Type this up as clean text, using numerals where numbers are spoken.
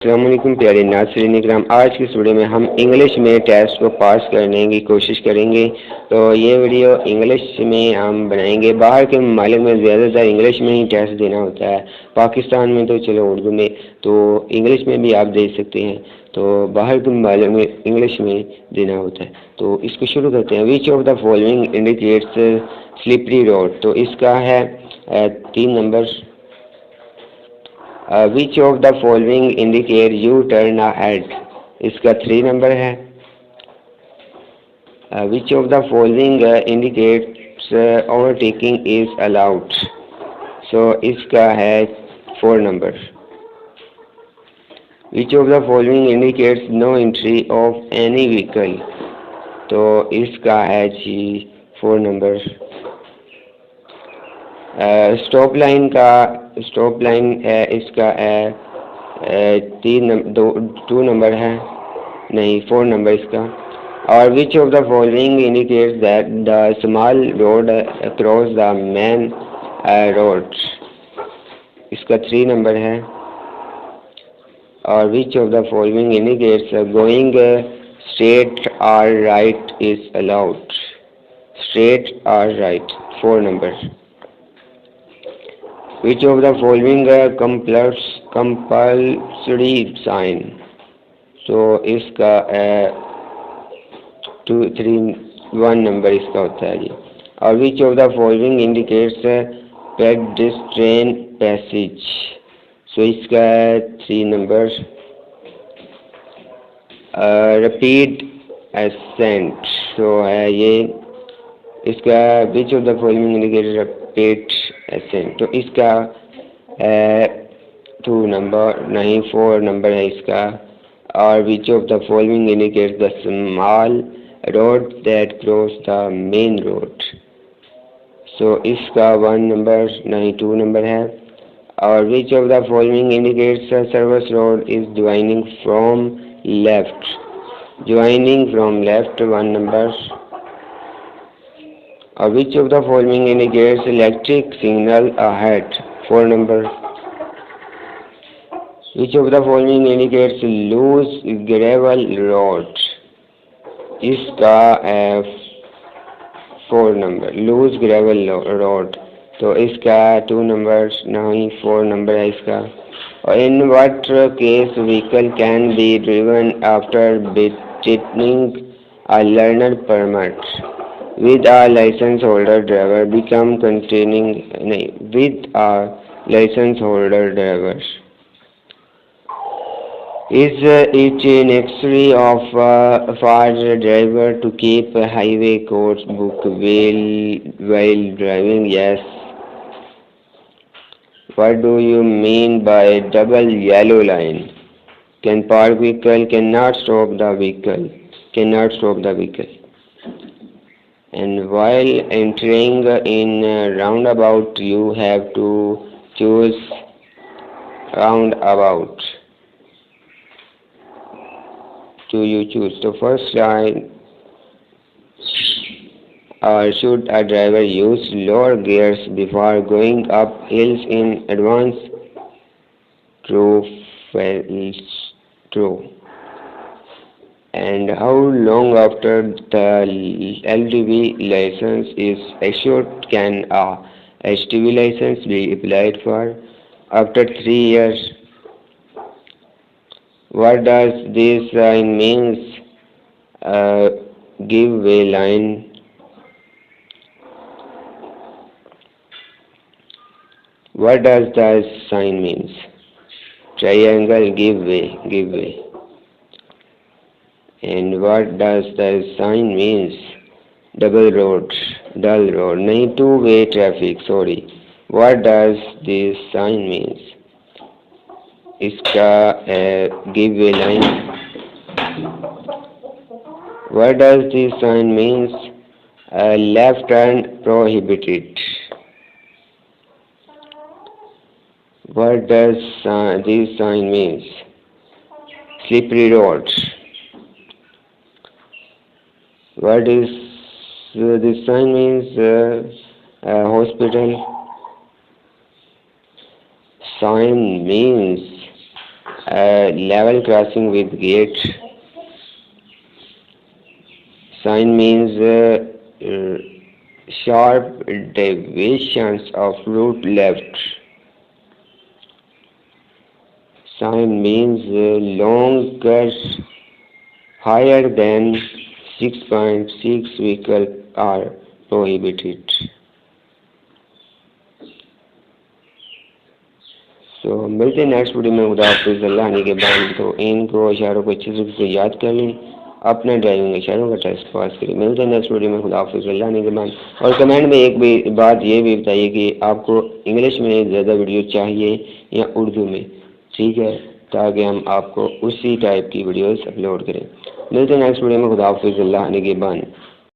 السلام علیکم پیارے ناظرین اکرام، آج کی اس ویڈیو میں ہم انگلش میں ٹیسٹ کو پاس کرنے کی کوشش کریں گے۔ تو یہ ویڈیو انگلش میں ہم بنائیں گے۔ باہر کے ممالک میں زیادہ تر انگلش میں ہی ٹیسٹ دینا ہوتا ہے، پاکستان میں تو چلو اردو میں، تو انگلش میں بھی آپ دے سکتے ہیں، تو باہر کے ممالک میں انگلش میں دینا ہوتا ہے۔ تو اس کو شروع کرتے ہیں۔ Which of the following indicates slippery road, تو اس کا ہے 3 number. which of the following indicate you turn ahead، اس کا 3 نمبر ہے۔ which of the following indicates overtaking is allowed، so اس کا ہے 4 number. which of the following indicates no entry of any vehicle، تو اس کا ہے جی 4 نمبر۔ اسٹاپ لائن ہے، اس کا ہے 2 نمبر ہے، نہیں 4 نمبر اس کا۔ اور which of the following indicates that the small road across the main road، اس کا 3 نمبر ہے۔ اور which of the following indicates going straight or right is allowed، straight or right 4 number. which of the following compulsory sign، so اس کا 1 number اس کا ہوتا ہے جی۔ اور which of the following indicates pedestrian passage، so اس کا 3 number. rapid ascent، so ہے یہ اس کا which of the following indicates rapid ascent، تو اس کا 2 نمبر، نہیں 4 نمبر ہے اس کا۔ اور which of the following indicates the small road that cross the main road، so اس کا 1 نمبر، نہیں 2 نمبر ہے۔ اور which of the following indicates a service road is joining from left، 1 number. اور which of the following indicates electric signal ahead 4 number. which of the following indicates loose gravel road، اس کا 4 number, loose gravel road، تو اس کا 2 number, نہیں 4 number ہے اس کا۔ اور in what case vehicle can be driven after obtaining a learner permit with a license holder driver become containing with a license holder driver is it necessary for the driver to keep a highway course book while driving? Yes. What do you mean by double yellow line? Can park vehicle, cannot stop the vehicle, and while entering in roundabout you have to choose roundabout, do you choose the first line? Or should a driver use lower gears before going up hills in advance? True, false, true. And how long after the LTV license is issued can a HTV license be applied for? After 3 years. What does this sign means? Give way line. What does the sign means? Triangle, give way. And what does the sign means? Double road, dull road, nahi two-way traffic, sorry. What does this sign means? Iska give way line. What does this sign means? Left turn prohibited. What does this sign means? Slippery road. What is this sign means? Hospital. Sign means level crossing with gate. Sign means sharp deviations of route left. Sign means long curves higher than 6.6 vehicles are prohibited. तो मिलते हैं next video में। खुदा हाफिज़। अल्लाह आने के बाद तो इनको इशारों को अच्छे से याद कर लें, अपना ड्राइविंग इशारों का टेस्ट पास करें। मिलते हैं नेक्स्ट वीडियो में। खुदा हाफिज़। अल्लाह आने के बाद। और कमेंट में एक भी बात ये भी बताइए कि आपको इंग्लिश में ज़्यादा वीडियो चाहिए या उर्दू में, ठीक है, ताकि हम आपको उसी टाइप की वीडियोस अपलोड करें। मिलते हैं नेक्स्ट वीडियो में। खुदा हाफिज़। अल्लाह आने के बाद।